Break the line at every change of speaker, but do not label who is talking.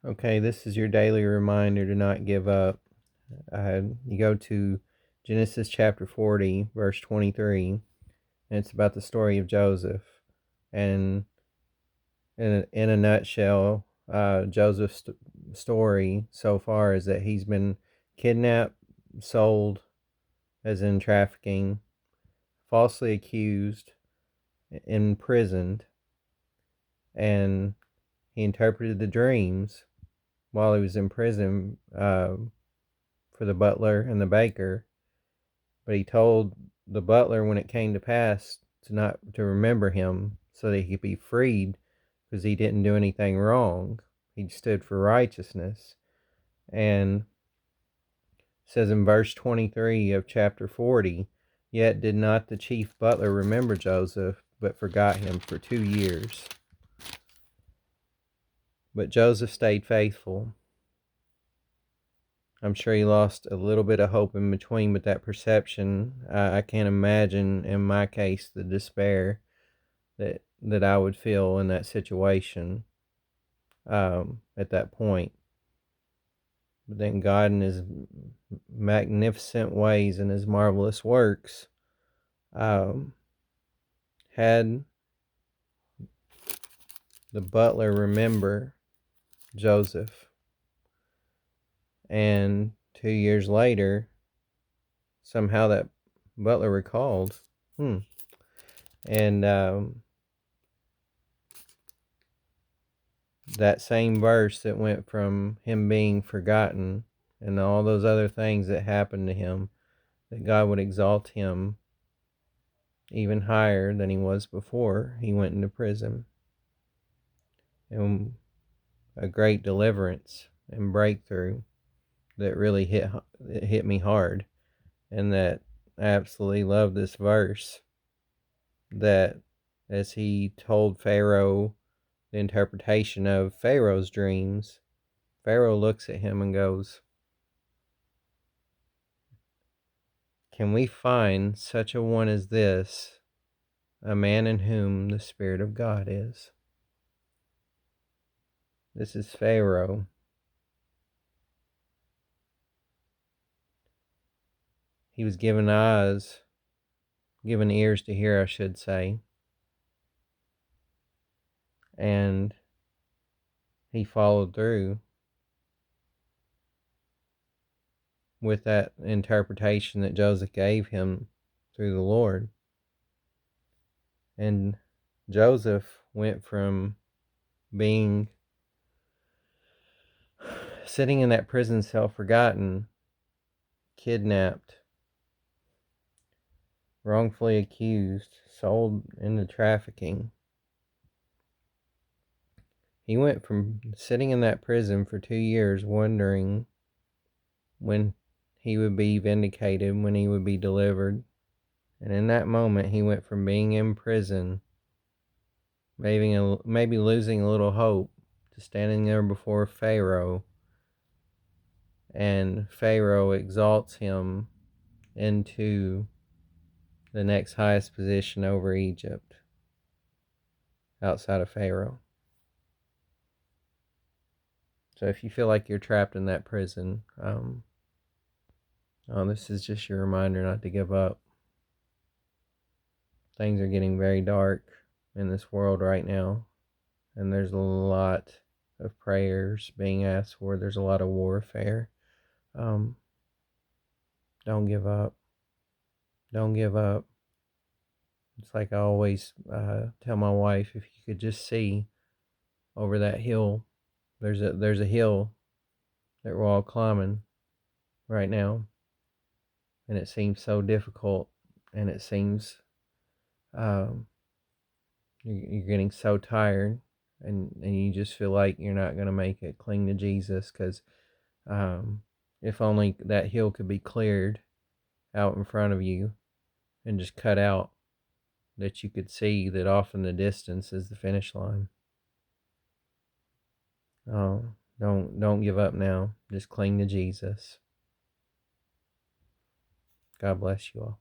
Okay, this is your daily reminder to not give up. You go to Genesis chapter 40, verse 23, and it's about the story of Joseph. And in a nutshell, Joseph's story so far is that he's been kidnapped, sold, as in trafficking, falsely accused, imprisoned, and he interpreted the dreams while he was in prison for the butler and the baker, but he told the butler when it came to pass to remember him so that he could be freed because he didn't do anything wrong. He stood for righteousness. And it says in verse 23 of chapter 40, yet did not the chief butler remember Joseph, but forgot him for 2 years. But Joseph stayed faithful. I'm sure he lost a little bit of hope in between, but that perception, I can't imagine in my case the despair that I would feel in that situation at that point. But then God, in His magnificent ways and His marvelous works, um, had the butler remember Joseph. And 2 years later, somehow that butler recalled. And that same verse that went from him being forgotten and all those other things that happened to him, that God would exalt him even higher than he was before he went into prison. And a great deliverance and breakthrough that really hit me hard, and that I absolutely love this verse, that as he told Pharaoh the interpretation of Pharaoh's dreams, Pharaoh looks at him and goes, "Can we find such a one as this, a man in whom the Spirit of God is?" This is Pharaoh. He was given eyes, given ears to hear, I should say, and he followed through with that interpretation that Joseph gave him through the Lord. And Joseph went from being sitting in that prison cell, forgotten, kidnapped, wrongfully accused, sold into trafficking. He went from sitting in that prison for 2 years, wondering when he would be vindicated, when he would be delivered. And in that moment, he went from being in prison, maybe losing a little hope, to standing there before Pharaoh. And Pharaoh exalts him into the next highest position over Egypt, outside of Pharaoh. So if you feel like you're trapped in that prison, this is just your reminder not to give up. Things are getting very dark in this world right now, and there's a lot of prayers being asked for. There's a lot of warfare. Don't give up. Don't give up. It's like I always tell my wife, if you could just see over that hill, there's a hill that we're all climbing right now, and it seems so difficult, and it seems you're getting so tired, and you just feel like you're not going to make it. Cling to Jesus, because if only that hill could be cleared out in front of you and just cut out, that you could see that off in the distance is the finish line. Oh, don't give up now. Just cling to Jesus. God bless you all.